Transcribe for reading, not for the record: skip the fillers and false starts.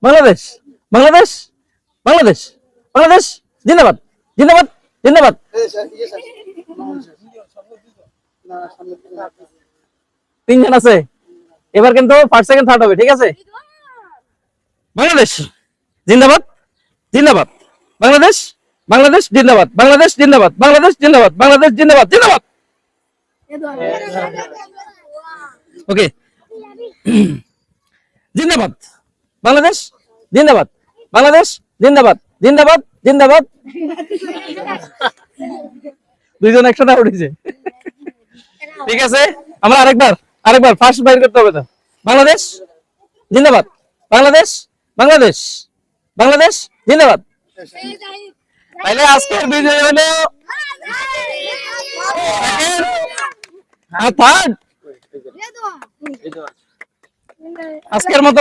বাংলাদেশ বাংলাদেশ বাংলাদেশ বাংলাদেশ জিন্দাবাদ জিন্দাবাদ জিন্দাবাদ। তিনজন আছে, এবার কিন্তু ফার্স্ট সেকেন্ড থার্ড হবে, ঠিক আছে? বাংলাদেশ জিন্দাবাদ জিন্দাবাদ বাংলাদেশ বাংলাদেশ জিন্দাবাদ বাংলাদেশ জিন্দাবাদ বাংলাদেশ জিন্দাবাদ বাংলাদেশ জিন্দাবাদ জিন্দাবাদ। ওকে, জিন্দাবাদ বাংলাদেশ জিন্দাবাদ বাংলাদেশ জিন্দাবাদ জিন্দাবাদ জিন্দাবাদ। দুইজন একসাথে উঠেছে, ঠিক আছে? আমরা আরেকবার আরেকবার ফার্স্ট বাইর করতে হবে তো। বাংলাদেশ জিন্দাবাদ বাংলাদেশ বাংলাদেশ বাংলাদেশ জিন্দাবাদ। তাহলে আজকের বিজয় হলো থার্ড। আজকের মতো